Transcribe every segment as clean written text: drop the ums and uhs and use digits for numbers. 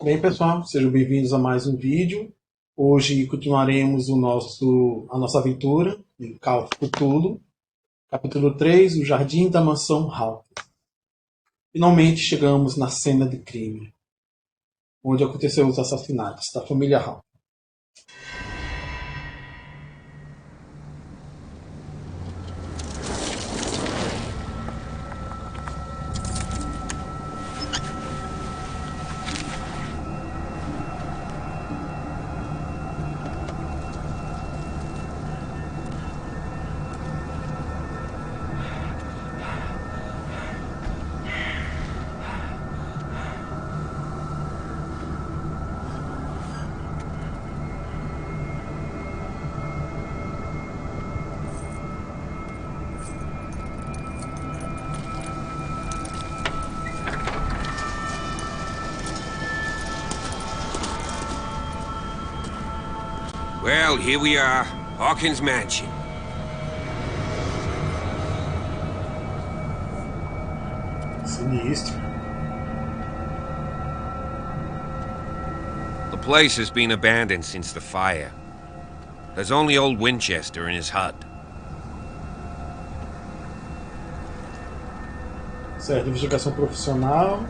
Bem, pessoal, sejam bem-vindos a mais um vídeo. Hoje continuaremos a nossa aventura em Cthulhu, capítulo 3, o Jardim da Mansão Hall. Finalmente chegamos na cena de crime, onde aconteceram os assassinatos da família Hall. Well, here we are, Hawkins Mansion. Sinistro. The place has been abandoned since the fire. There's only old Winchester in his hut. Certo, investigação profissional.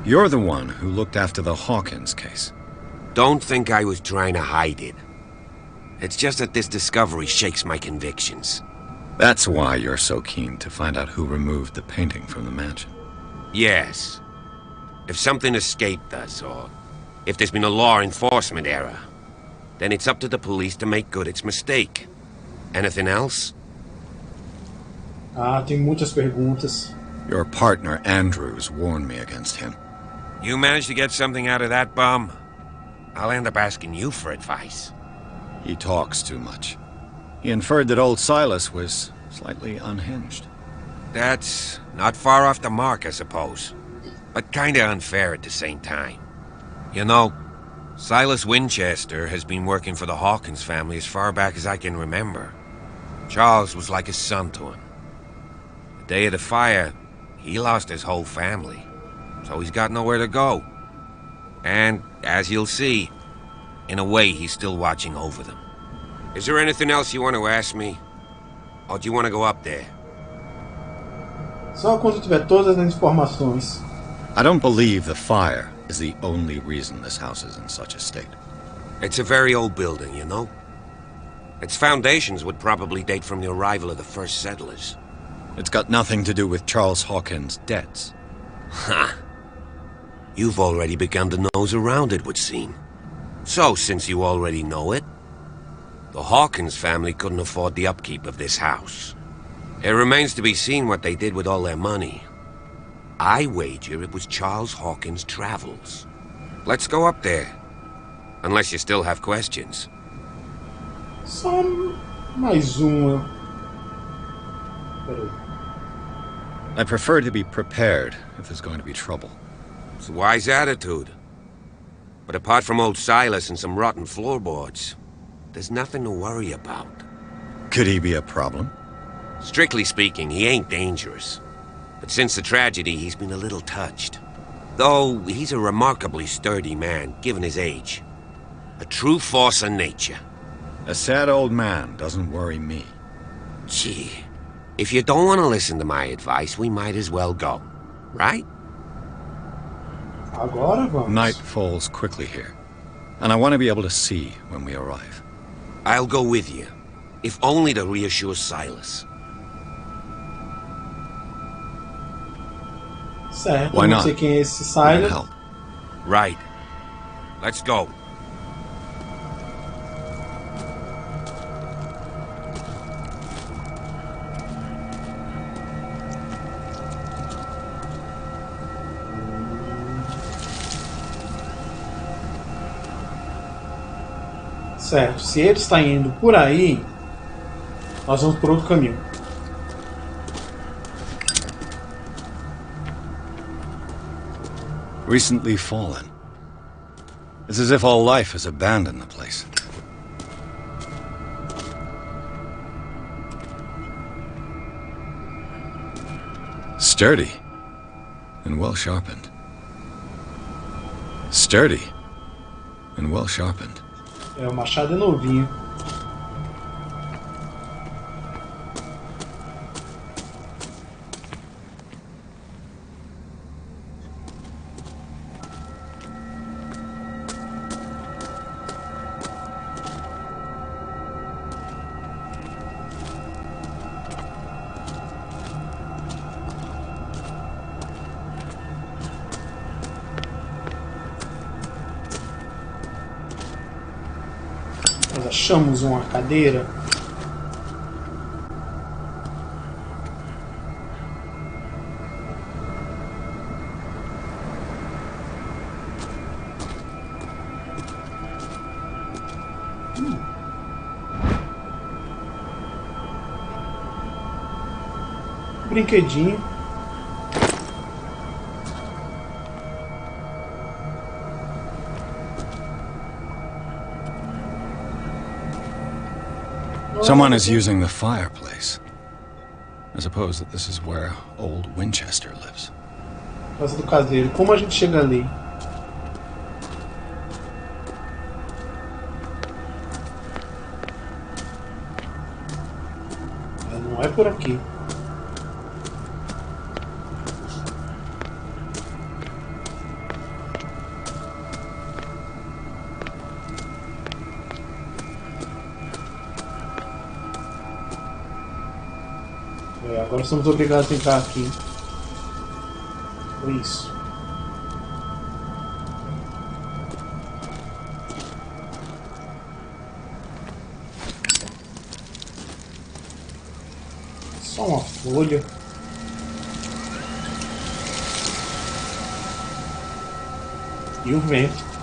You're the one who looked after the Hawkins case. Don't think I was trying to hide it. It's just that this discovery shakes my convictions. That's why you're so keen to find out who removed the painting from the mansion. Yes. If something escaped us, or if there's been a law enforcement error, then it's up to the police to make good its mistake. Anything else? Tem muitas perguntas. Your partner, Andrews, warned me against him. You managed to get something out of that bum? I'll end up asking you for advice. He talks too much. He inferred that old Silas was slightly unhinged. That's not far off the mark, I suppose. But kinda unfair at the same time. You know, Silas Winchester has been working for the Hawkins family as far back as I can remember. Charles was like a son to him. The day of the fire, he lost his whole family, so he's got nowhere to go. And, as you'll see, in a way he's still watching over them. Is there anything else you want to ask me? Or do you want to go up there? Só quando tiver todas as informações. I don't believe the fire is the only reason this house is in such a state. It's a very old building, you know? Its foundations would probably date from the arrival of the first settlers. It's got nothing to do with Charles Hawkins' debts. Ha! You've already begun to nose around, it would seem. So, since you already know it, the Hawkins family couldn't afford the upkeep of this house. It remains to be seen what they did with all their money. I wager it was Charles Hawkins' travels. Let's go up there. Unless you still have questions. Só mais uma. Peraí. I prefer to be prepared if there's going to be trouble. It's a wise attitude. But apart from old Silas and some rotten floorboards, there's nothing to worry about. Could he be a problem? Strictly speaking, he ain't dangerous. But since the tragedy, he's been a little touched. Though he's a remarkably sturdy man, given his age. A true force of nature. A sad old man doesn't worry me. Gee, if you don't want to listen to my advice, we might as well go. Right? Agora vamos. Night falls quickly here, and I want to be able to see when we arrive. I'll go with you, if only to reassure Silas. Certo, Why não not? sei quem é esse Need Silas. help. Right. Let's go. Certo, se ele está indo por aí, nós vamos por outro caminho. Recently fallen. It's as if all life has abandoned the place. Sturdy and well sharpened. Sturdy and well sharpened. É, o machado é novinho. Nós achamos uma cadeira. Brinquedinho. Someone is using the fireplace. I suppose that this is where old Winchester lives. Casa do caseiro. Como a gente chega ali? Não é por aqui. Agora somos obrigados a entrar aqui. Por isso. Só uma folha. E o vento.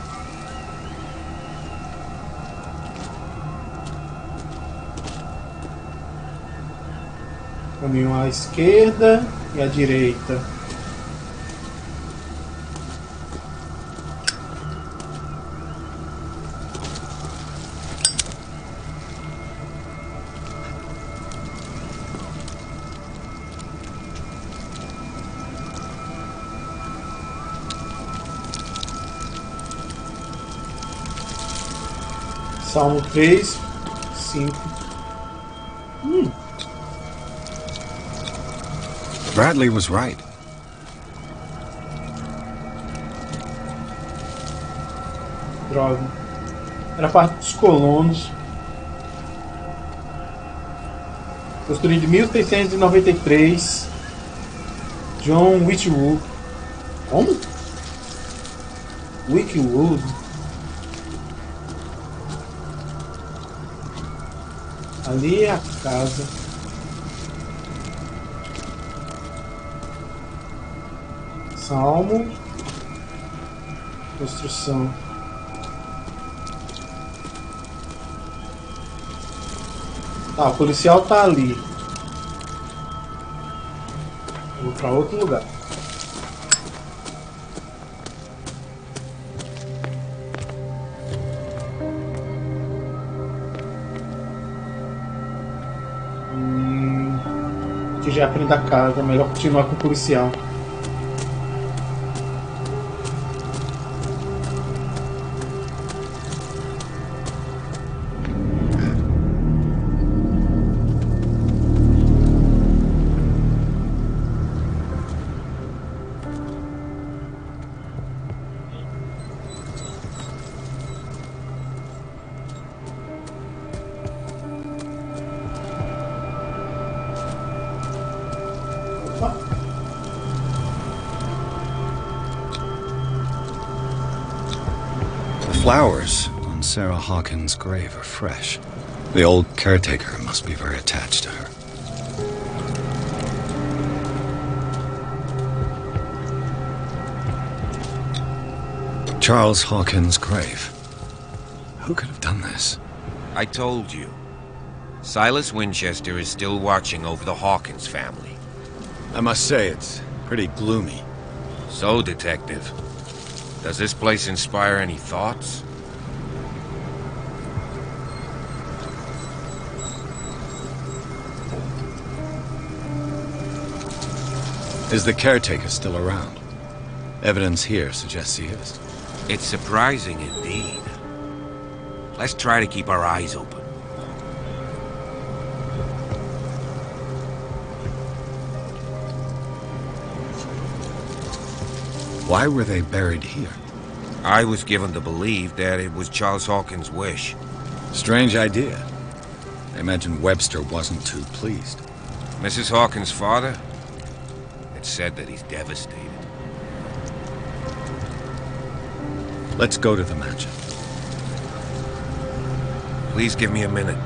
Caminho à esquerda e à direita. Salmo 3, 5. Bradley was right. Droga. Era parte dos colonos. Construído em 1693. John Whitwood. Como? Whitwood. Ali é a casa. Salmo. Construção. Tá, o policial tá ali. Vou pra outro lugar. Aqui já é a frente da casa. Melhor continuar com o policial. Flowers on Sarah Hawkins' grave are fresh. The old caretaker must be very attached to her. Charles Hawkins' grave. Who could have done this? I told you. Silas Winchester is still watching over the Hawkins family. I must say, it's pretty gloomy. So, Detective, does this place inspire any thoughts? Is the caretaker still around? Evidence here suggests he is. It's surprising indeed. Let's try to keep our eyes open. Why were they buried here? I was given to believe that it was Charles Hawkins' wish. Strange idea. I imagine Webster wasn't too pleased. Mrs. Hawkins' father? It's said that he's devastated. Let's go to the mansion. Please give me a minute.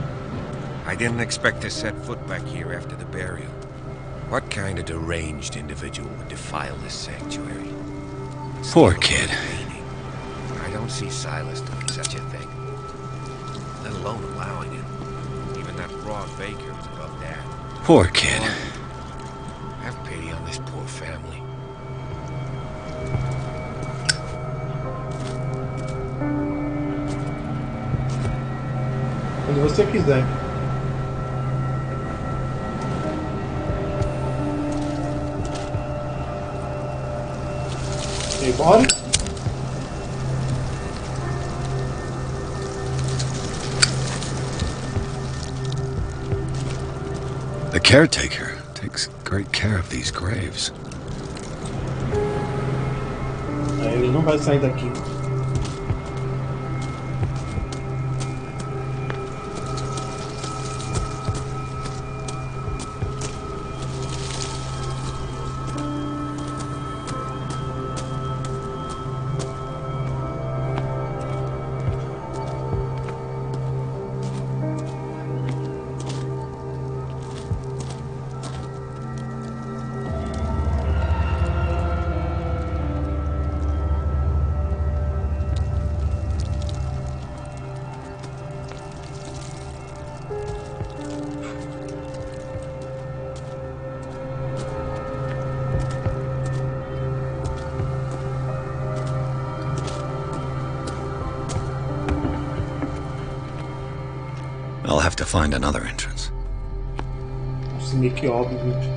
I didn't expect to set foot back here after the burial. What kind of deranged individual would defile this sanctuary? Poor kid. I don't see Silas doing such a thing. Let alone allowing it. Even that fraud baker is above that. Poor kid. Have pity on this poor family. Quando você quiser. Ok, bora? The caretaker takes great care of these graves. Ele não vai sair daqui. I'll have to find another entrance. Nossa, meio que óbvio, gente.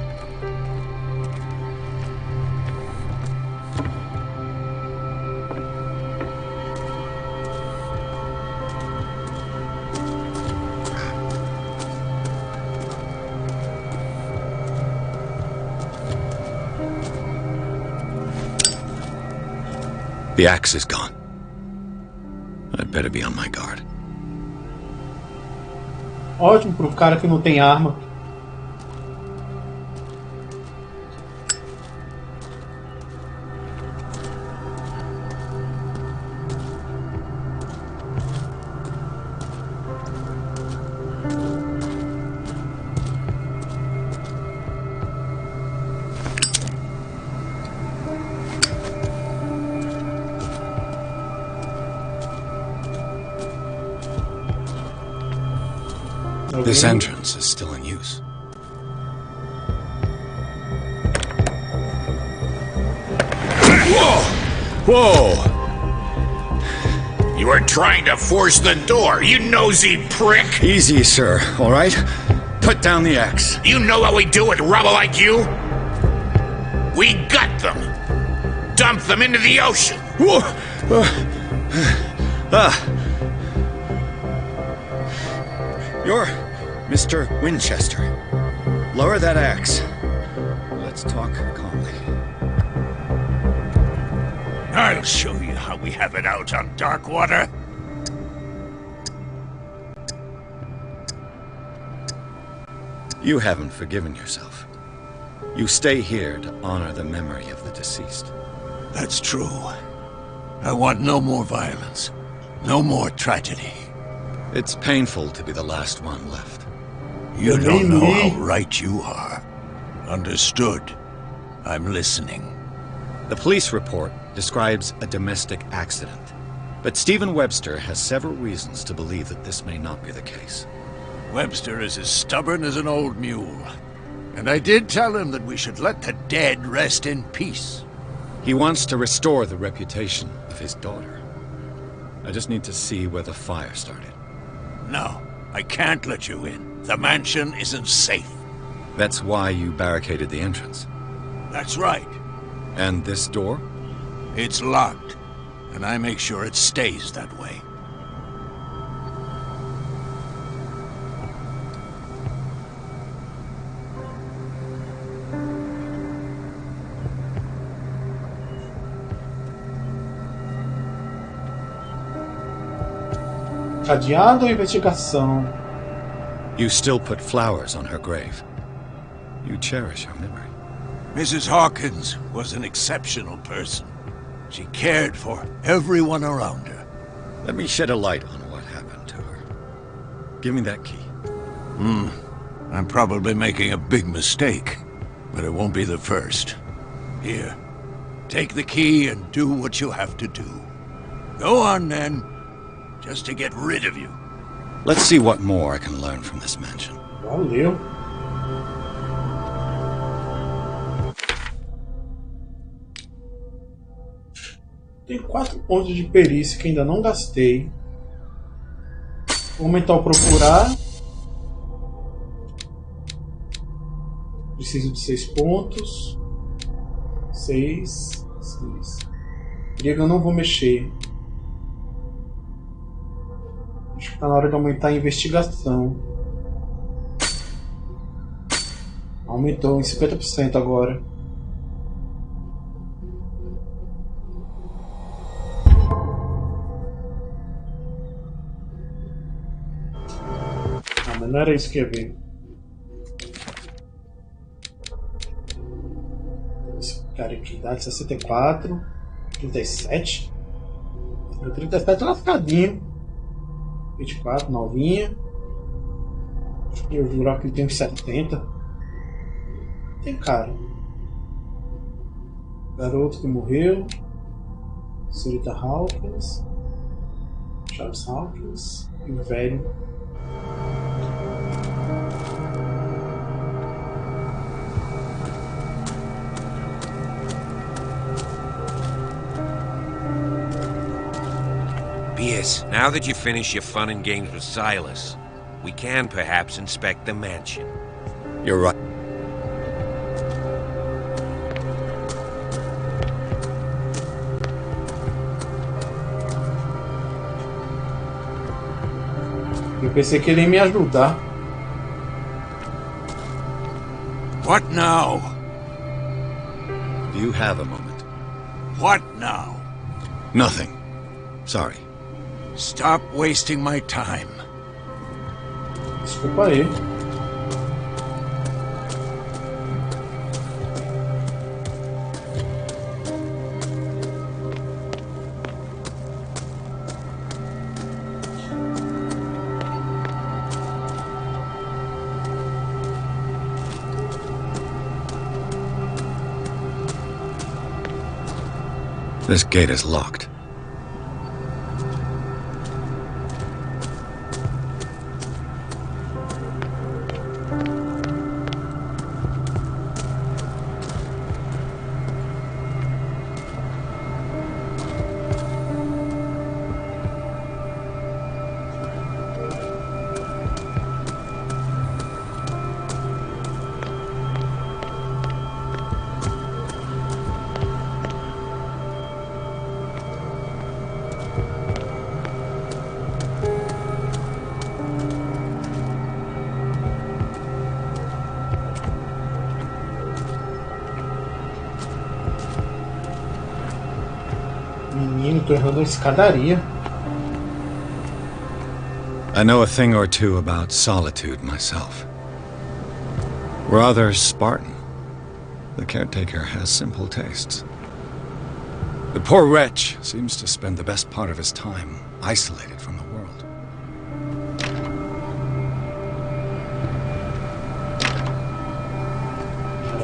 The axe is gone. I'd better be on my guard. Ótimo pro cara que não tem arma. This entrance is still in use. Whoa! You are trying to force the door, you nosy prick! Easy, sir, all right? Put down the axe. You know what we do with rubble like you? We gut them! Dump them into the ocean! Whoa! You're Mr. Winchester. Lower that axe. Let's talk calmly. I'll show you how we have it out on Darkwater. You haven't forgiven yourself. You stay here to honor the memory of the deceased. That's true. I want no more violence. No more tragedy. It's painful to be the last one left. You don't know how right you are. Understood. I'm listening. The police report describes a domestic accident, but Stephen Webster has several reasons to believe that this may not be the case. Webster is as stubborn as an old mule. And I did tell him that we should let the dead rest in peace. He wants to restore the reputation of his daughter. I just need to see where the fire started. No, I can't let you in. The mansion isn't safe. That's why you barricaded the entrance. That's right. And this door? It's locked. and I make sure it stays that way. Cadeado ou investigação? You still put flowers on her grave. You cherish her memory. Mrs. Hawkins was an exceptional person. She cared for everyone around her. Let me shed a light on what happened to her. Give me that key. I'm probably making a big mistake, but it won't be the first. Here, take the key and do what you have to do. Go on, then. Just to get rid of you. Let's see what more I can learn from this mansion. Valeu. Tem 4 pontos de perícia que ainda não gastei. Vou aumentar o procurar. Preciso de 6 pontos. 6. Diego, eu não vou mexer. Acho que está na hora de aumentar a investigação. Aumentou em 50% agora. Ah, mas não era isso que ia ver. Esse cara aqui dá de 64. 37. O 37 é lascadinho. 24, novinha. Eu jurar que ele tem uns 70. Tem cara. Garoto que morreu. Senhorita Hawkins. Charles Hawkins. E o velho. Pierce, now that you've finished your fun and games with Silas, we can perhaps inspect the mansion. You're right. Eu pensei que ele ia me ajudar. What now? Do you have a moment? What now? Nothing. Sorry. Stop wasting my time. Desculpa aí. This gate is locked. Menino, tô errando a escadaria. I know a thing or two about solitude myself. Rather Spartan. The caretaker has simple tastes. The poor wretch seems to spend the best part of his time isolated from the world.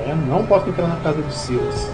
É, não posso entrar na casa de Silas.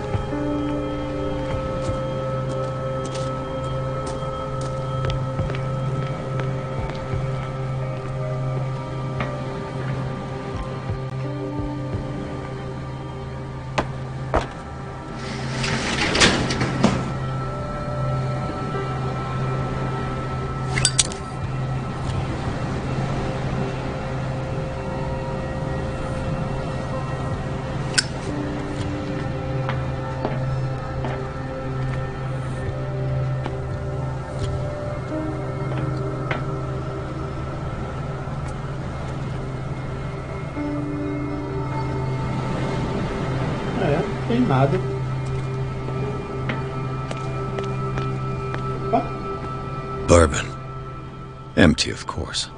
Nada. Opa. Bourbon. Empty, of course.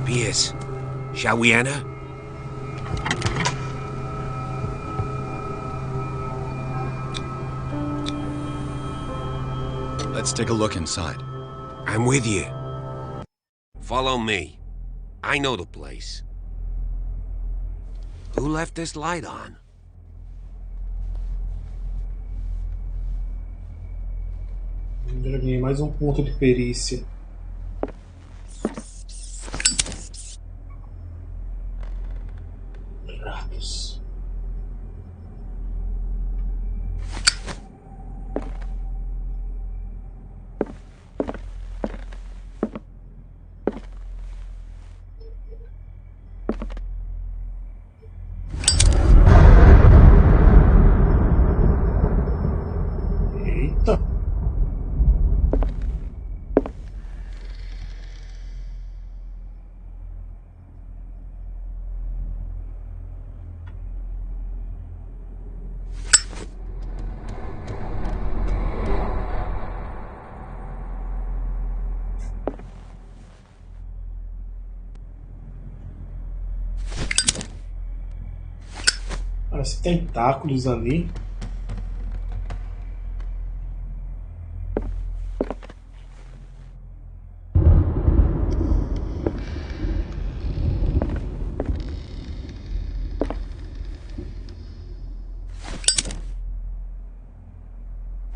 Pierce, shall we enter? Let's take a look inside. I'm with you. Follow me. I know the place. Who left this light on? Já ganhei mais um ponto de perícia. Ratos. Eita. Parece tentáculos ali.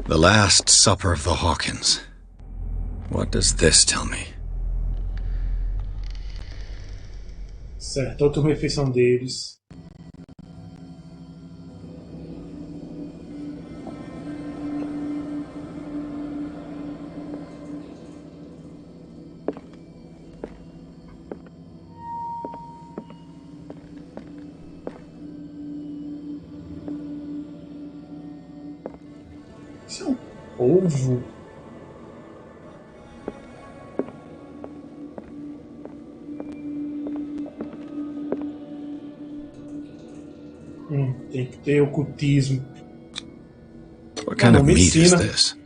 The Last Supper of the Hawkins. What does this tell me? Certo, a última refeição deles. Isso é um polvo? Tem que ter ocultismo. What kind of meat is medicina. this?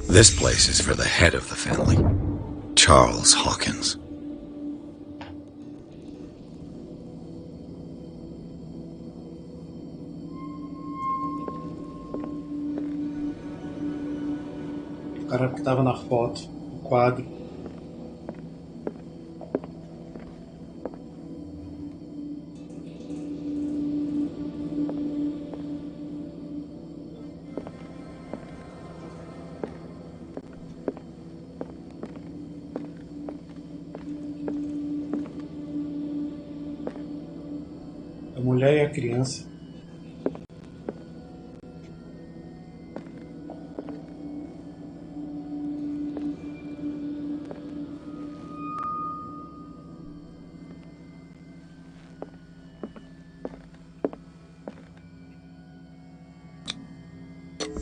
This place is for the head of the family, Charles Hawkins. O cara que estava na foto, no quadro. A mulher e a criança.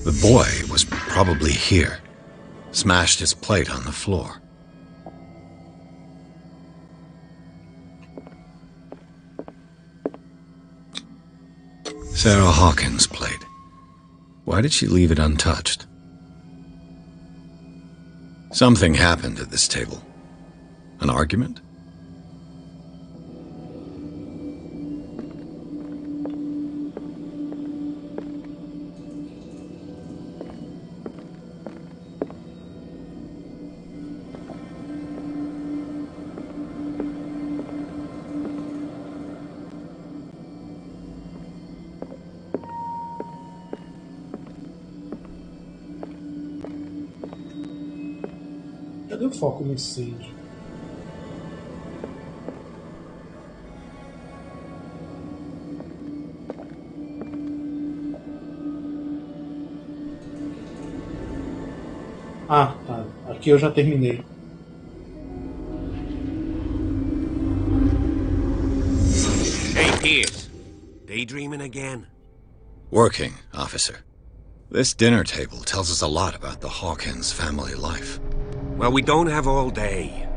The boy was probably here. Smashed his plate on the floor. Sarah Hawkins' plate. Why did she leave it untouched? Something happened at this table. An argument? Cadê o foco no incêndio? Ah, tá. Aqui eu já terminei. Hey, Pierce. Daydreaming again? Working, officer. This dinner table tells us a lot about the Hawkins family life. Well, we don't have all day.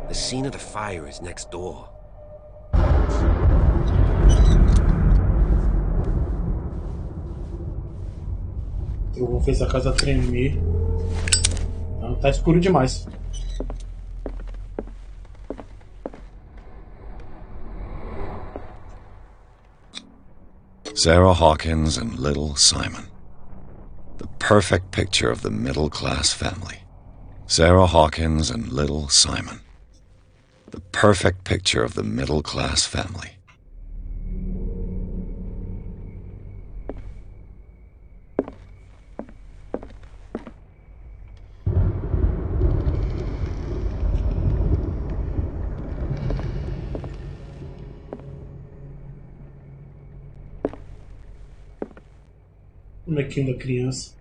The scene of the fire is next door. Eu vou fazer a casa tremer. Não, tá escuro demais. Sarah Hawkins and little Simon. The perfect picture of the middle-class family. Sarah Hawkins and little Simon. The perfect picture of the middle-class family. Bonequinho da criança.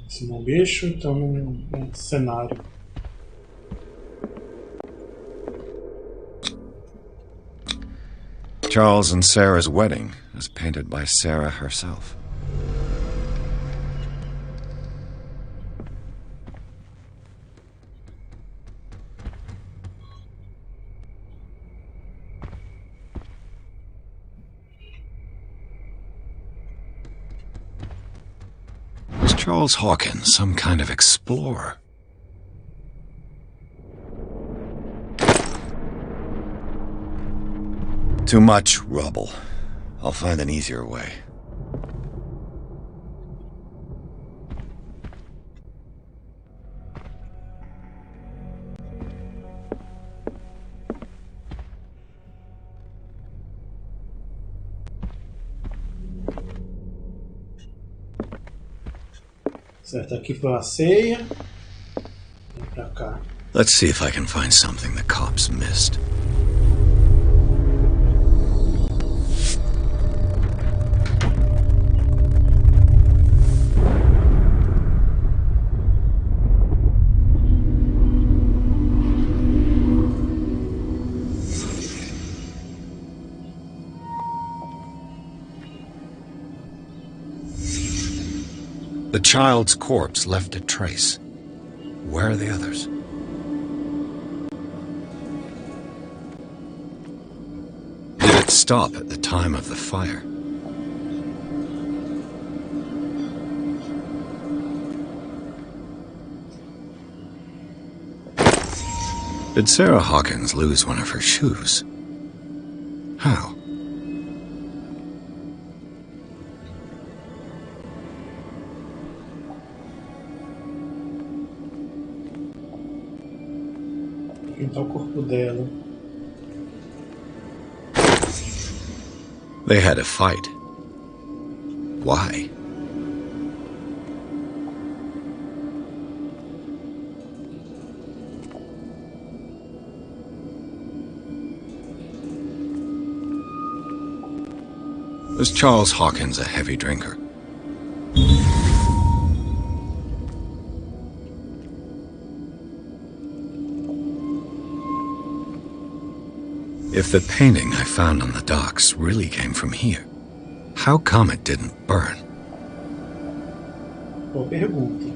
Se não mexo, então num cenário. Charles and Sarah's wedding is painted by Sarah herself. Was Charles Hawkins some kind of explorer? Too much rubble. I'll find an easier way. Certo, aqui foi a ceia. Vem pra cá. Let's see if I can find something the cops missed. The child's corpse left a trace. Where are the others? Did it stop at the time of the fire? Did Sarah Hawkins lose one of her shoes? How? Pintar o corpo dela. They had a fight. Why? Was Charles Hawkins a heavy drinker? If the painting I found on the docks really came from here, how come it didn't burn? Boa pergunta.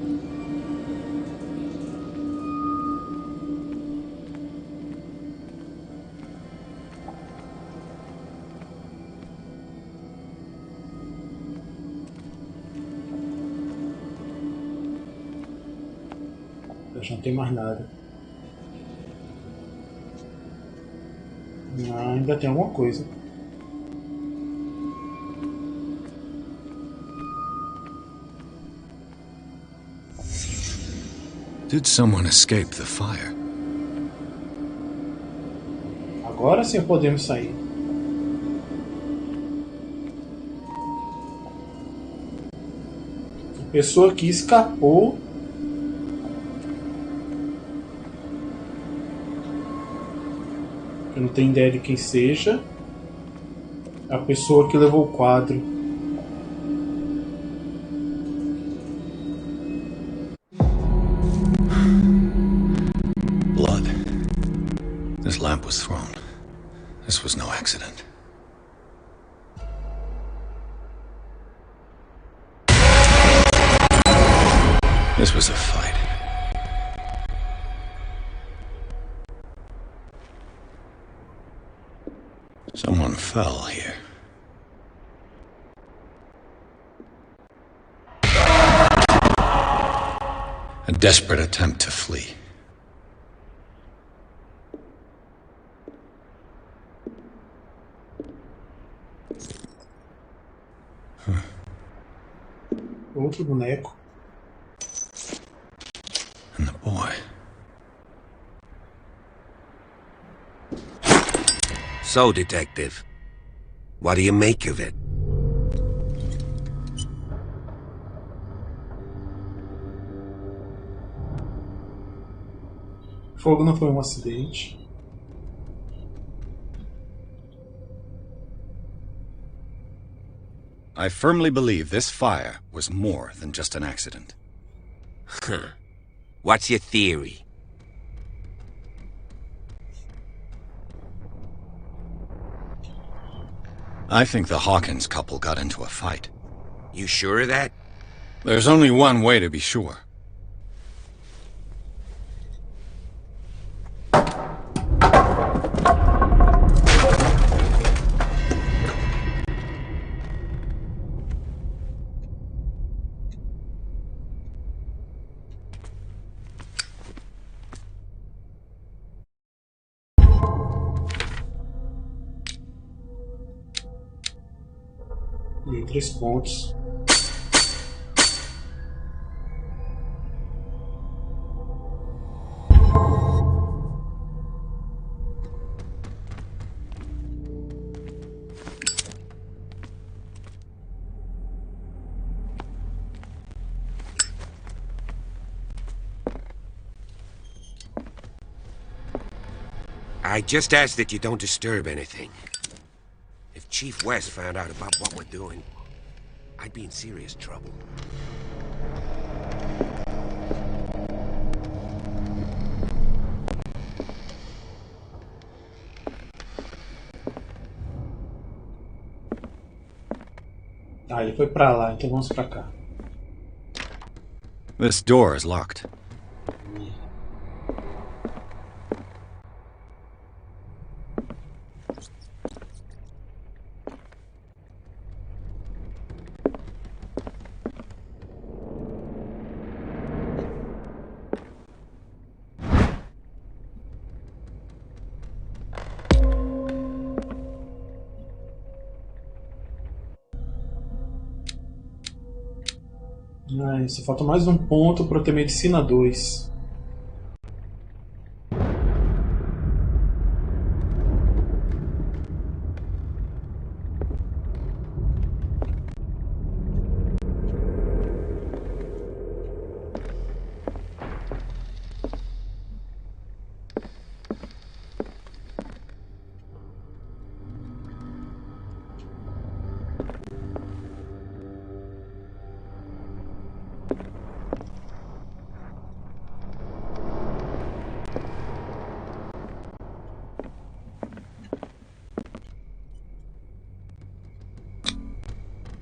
Já não tem mais nada. Ah, ainda tem alguma coisa. Did someone escape the fire? Agora sim podemos sair. A pessoa que escapou. Eu não tenho ideia de quem seja. É a pessoa que levou o quadro. Blood. This lamp was thrown. This was no accident. This was a fight. Someone fell here. A desperate attempt to flee. Outro boneco. And the boy. So, Detective, what do you make of it? Fogo não foi um acidente. I firmly believe this fire was more than just an accident. What's your theory? I think the Hawkins couple got into a fight. You sure of that? There's only one way to be sure. E 3 pontos. I just ask that you don't disturb anything. If Chief West found out about what we're doing, I'd be in serious trouble. Ah, ele foi pra lá, então vamos pra cá. This door is locked. Ah, só falta mais um ponto para eu ter medicina 2.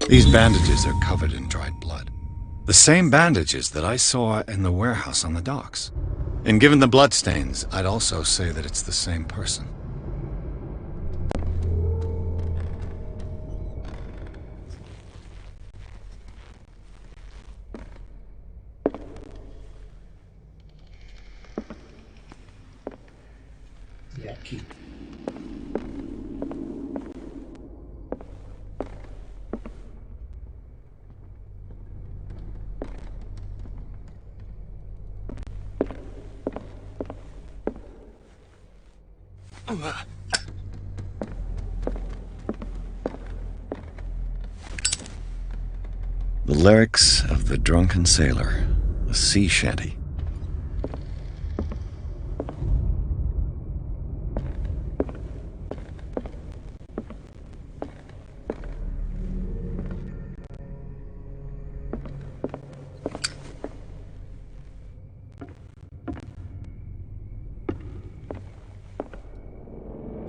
These bandages are covered in dried blood. The same bandages that I saw in the warehouse on the docks. And given the bloodstains, I'd also say that it's the same person. É aqui. The lyrics of the drunken sailor, a sea shanty.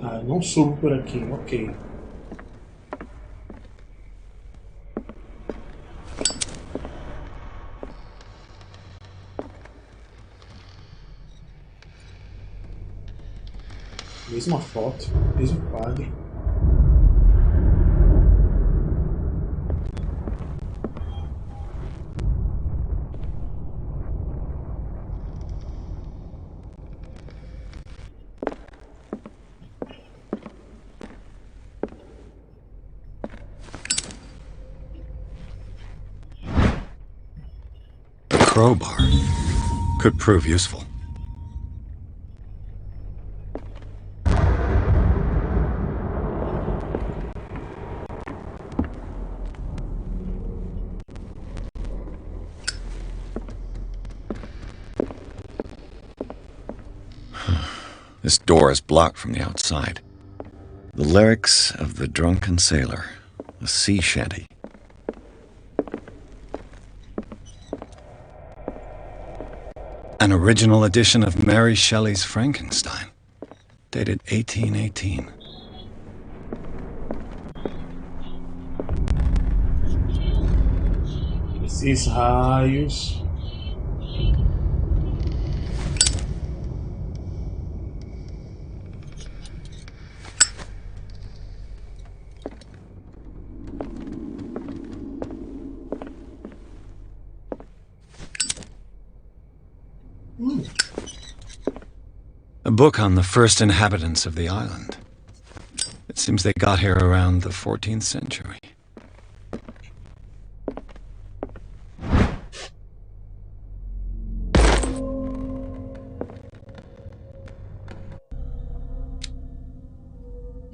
Ah, eu não subo por aqui, ok. Mesma foto, mesmo quadro. A crowbar could prove useful. This door is blocked from the outside. The lyrics of the drunken sailor, a sea shanty. An original edition of Mary Shelley's Frankenstein, dated 1818. Esses raios. A book on the first inhabitants of the island. It seems they got here around the 14th century.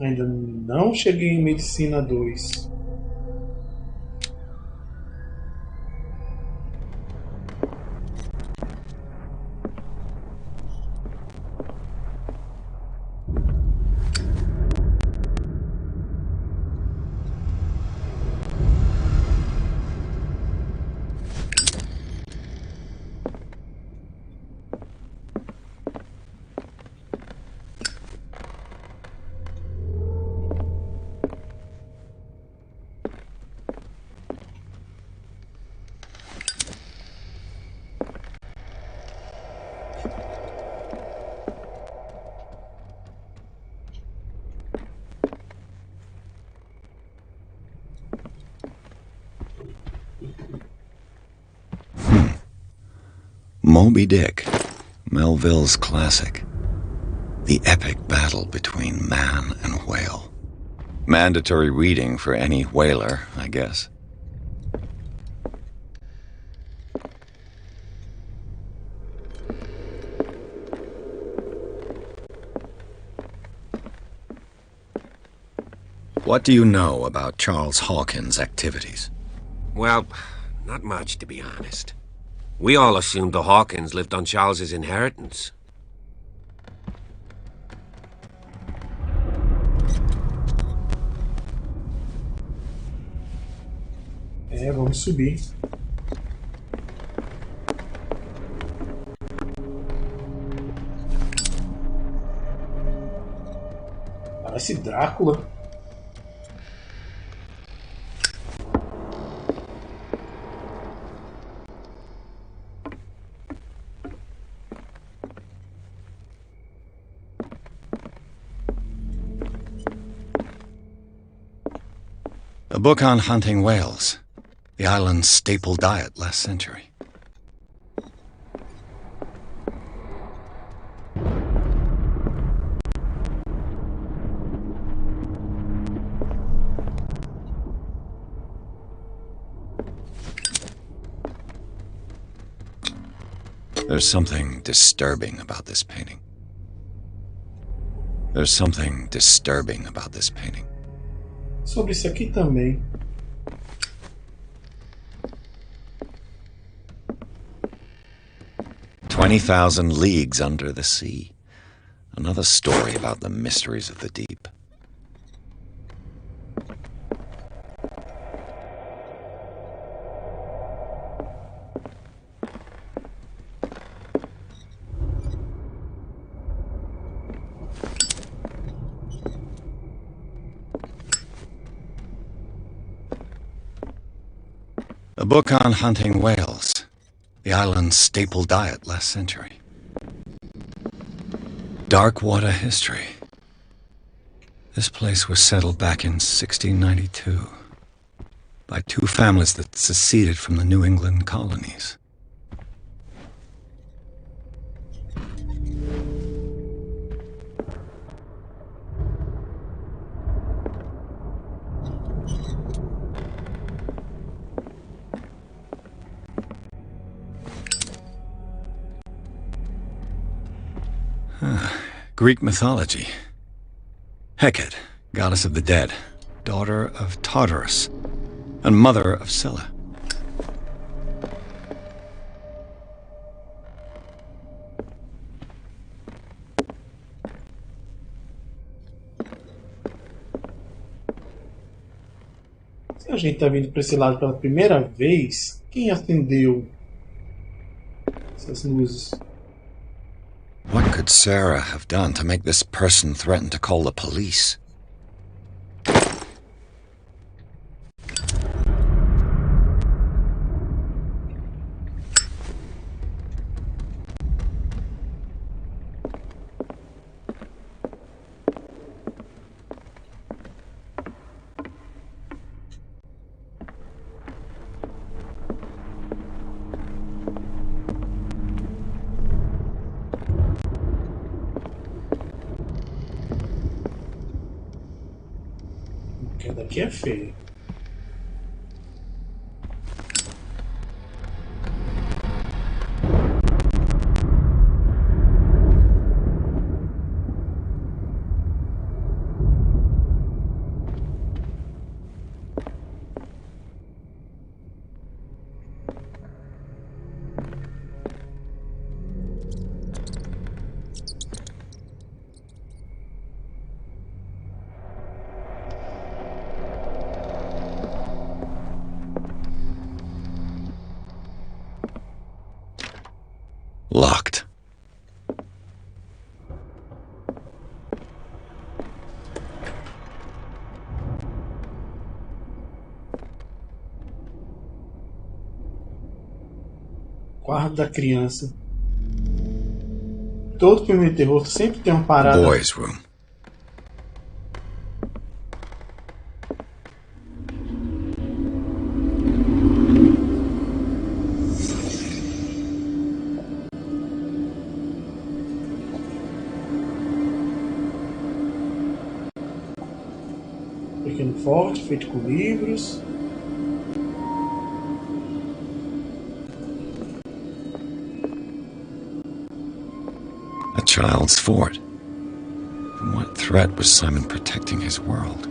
Ainda não cheguei em Medicina 2. Moby Dick, Melville's classic. The epic battle between man and whale. Mandatory reading for any whaler, I guess. What do you know about Charles Hawkins' activities? Well, not much, to be honest. We all assumed the Hawkins lived on Charles's inheritance. Vamos subir. Parece Drácula. A book on hunting whales, the island's staple diet last century. There's something disturbing about this painting. There's something disturbing about this painting. Sobre isso aqui também. "20,000 Leagues Under the Sea." Another story about the mysteries of the deep. A book on hunting whales, the island's staple diet last century. Dark water history. This place was settled back in 1692 by two families that seceded from the New England colonies. Greek mythology. Hecate, goddess of the dead, daughter of Tartarus, and mother of Scylla. Se a gente está vindo para esse lado pela primeira vez, quem acendeu essas luzes? What could Sarah have done to make this person threaten to call the police? Porque daqui é feio. Locked. Quarto da criança. Todo filme de terror sempre tem uma parada. Boys' room. Pequeno forte, feito com livros. A child's fort. From what threat was Simon protecting his world?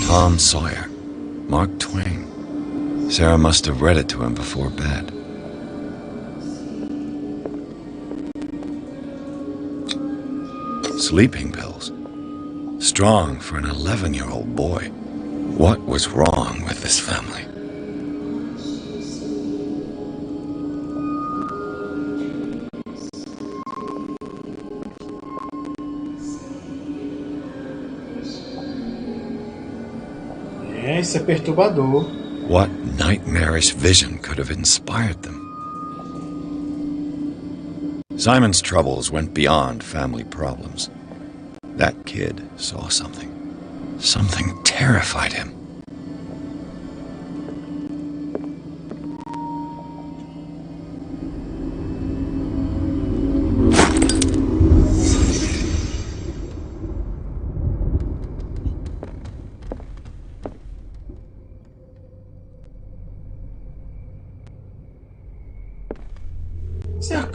Tom Sawyer. Mark Twain. Sarah must have read it to him before bed. Sleeping pills. Strong for an 11-year-old boy. What was wrong with this family? É, isso é perturbador. What nightmarish vision could have inspired them? Simon's troubles went beyond family problems. That kid saw something. Something terrified him.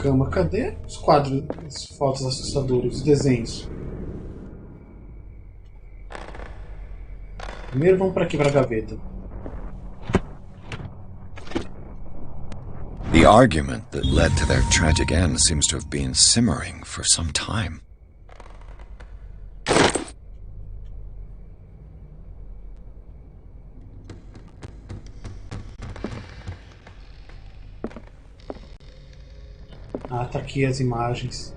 cama. Cadê os quadros, as fotos assustadoras, os desenhos? Primeiro vamos para aqui, para a gaveta. The argument that led to their tragic end seems to have been simmering for some time. Ah, tá aqui as imagens.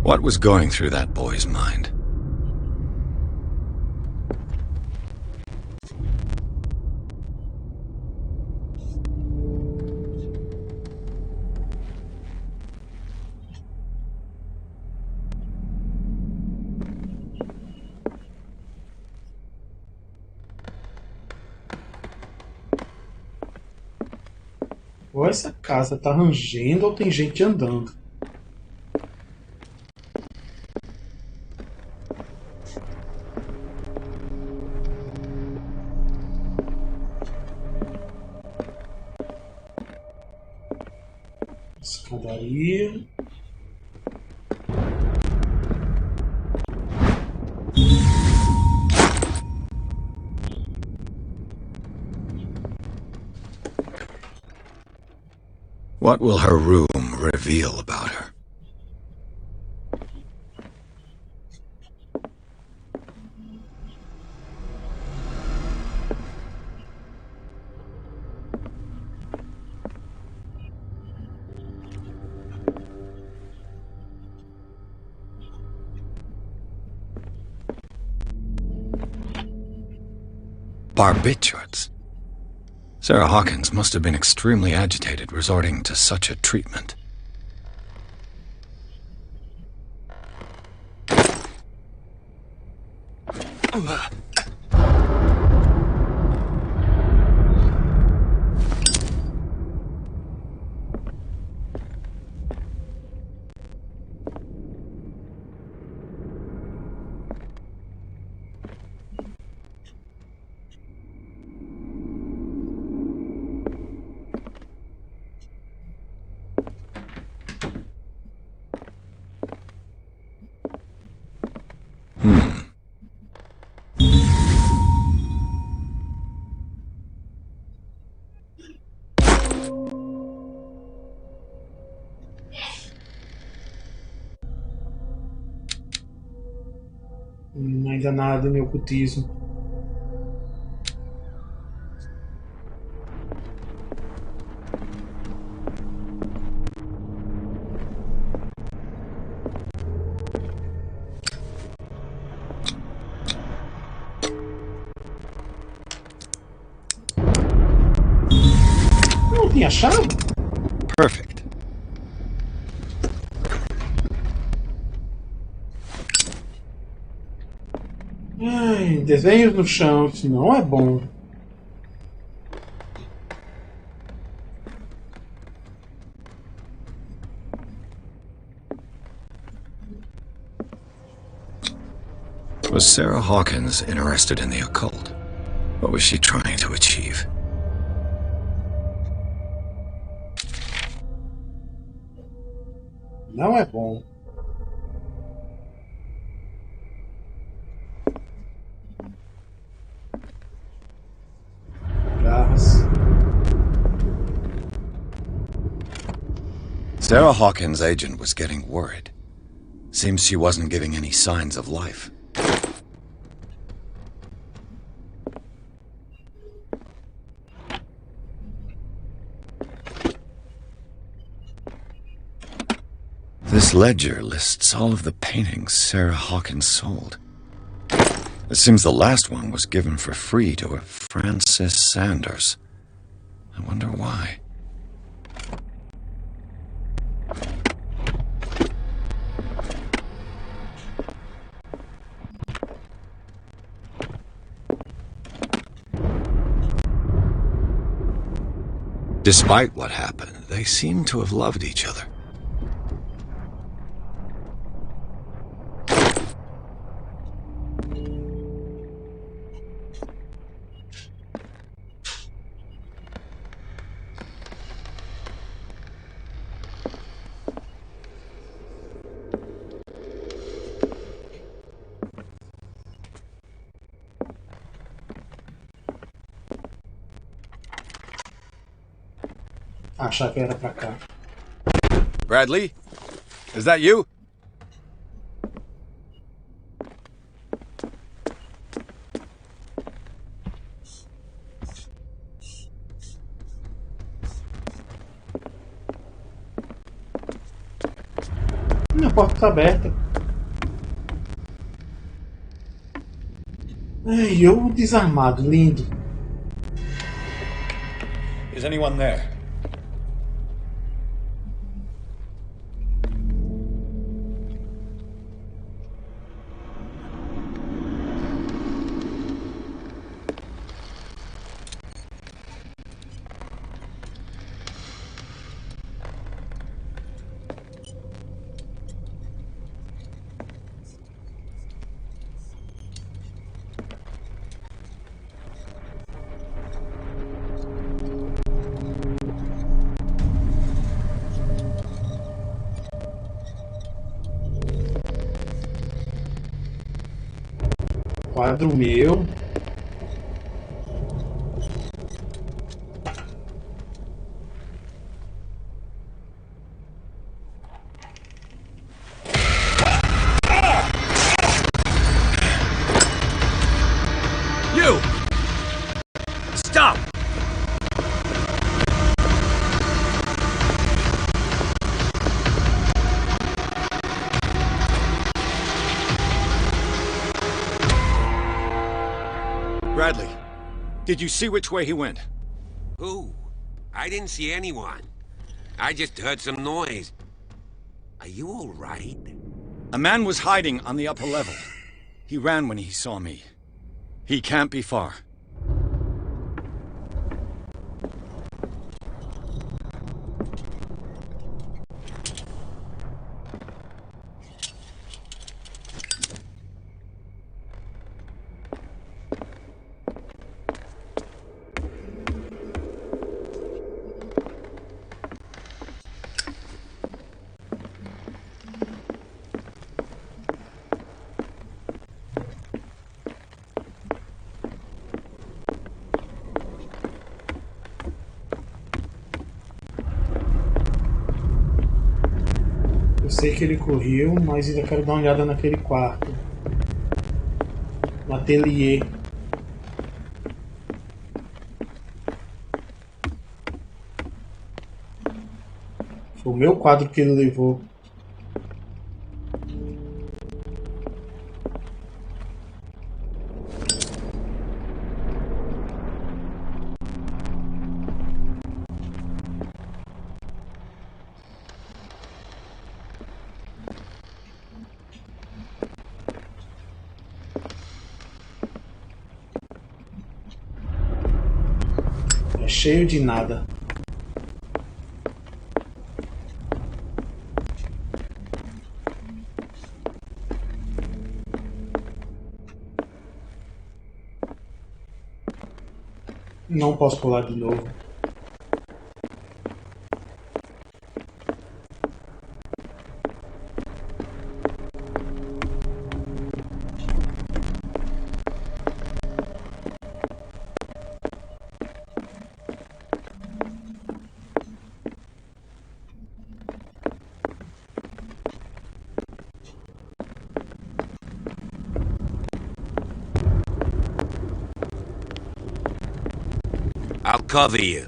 What was going through that boy's mind? Ou essa casa tá rangendo ou tem gente andando. Escadaria. What will her room reveal about her? Barbiturates. Sarah Hawkins must have been extremely agitated resorting to such a treatment. Ainda nada em ocultismo. Não tinha achado? Perfect. Ai, desenhos no chão, isso não é bom. Was Sarah Hawkins interested in the occult? What was she trying to achieve? Não é bom. Garras. Sarah Hawkins' agent was getting worried. Seems she wasn't giving any signs of life. This ledger lists all of the paintings Sarah Hawkins sold. It seems the last one was given for free to a Francis Sanders. I wonder why. Despite what happened, they seem to have loved each other. Achava que era pra cá. Bradley? Is that you? A porta tá aberta. Ai, eu desarmado, lindo. Is anyone there? Quadro meu. You! Stop! Bradley, did you see which way he went? Who? I didn't see anyone. I just heard some noise. Are you all right? A man was hiding on the upper level. He ran when he saw me. He can't be far. Eu sei que ele correu, mas ainda quero dar uma olhada naquele quarto. No ateliê. Foi o meu quadro que ele levou. É cheio de nada. Não posso pular de novo. I'll cover you.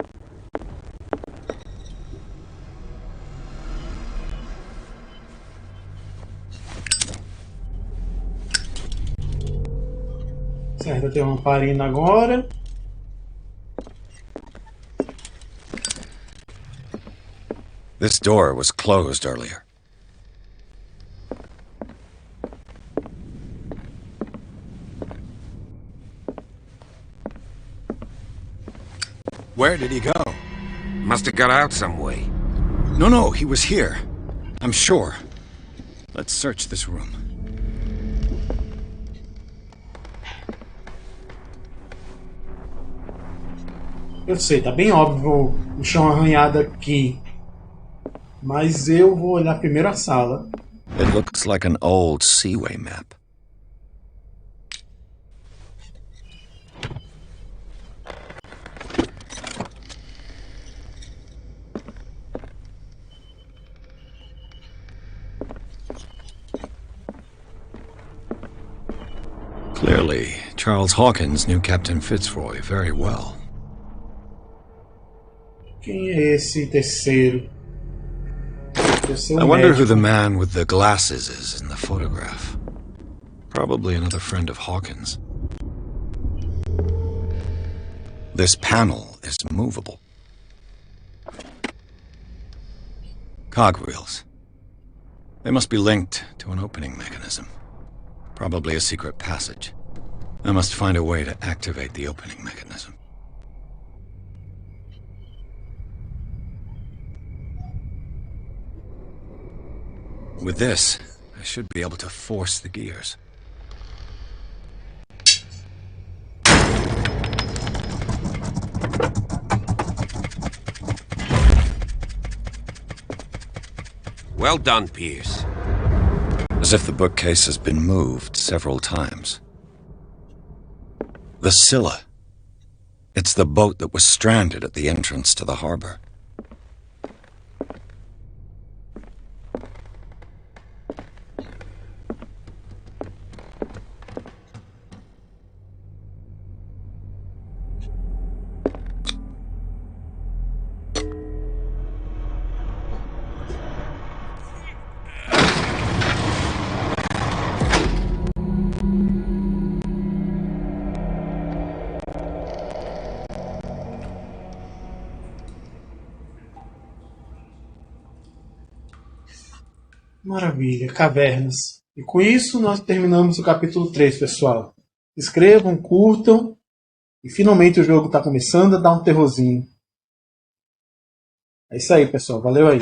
Certo, eu tenho uma lamparina agora. This door was closed earlier. Where did he go? Must have got out some way. No, he was here. I'm sure. Let's search this room. Eu sei, tá bem óbvio o chão arranhado aqui. Mas eu vou olhar primeiro a sala. It looks like an old seaway map. Clearly, Charles Hawkins knew Captain Fitzroy very well. Quem é esse terceiro? I wonder who the man with the glasses is in the photograph. Probably another friend of Hawkins. This panel is movable. Cogwheels. They must be linked to an opening mechanism. Probably a secret passage. I must find a way to activate the opening mechanism. With this, I should be able to force the gears. Well done, Pierce. As if the bookcase has been moved several times. The Scylla. It's the boat that was stranded at the entrance to the harbor. Maravilha, cavernas. E com isso nós terminamos o capítulo 3, pessoal. Escrevam, curtam. E finalmente o jogo está começando a dar um terrorzinho. É isso aí, pessoal. Valeu aí.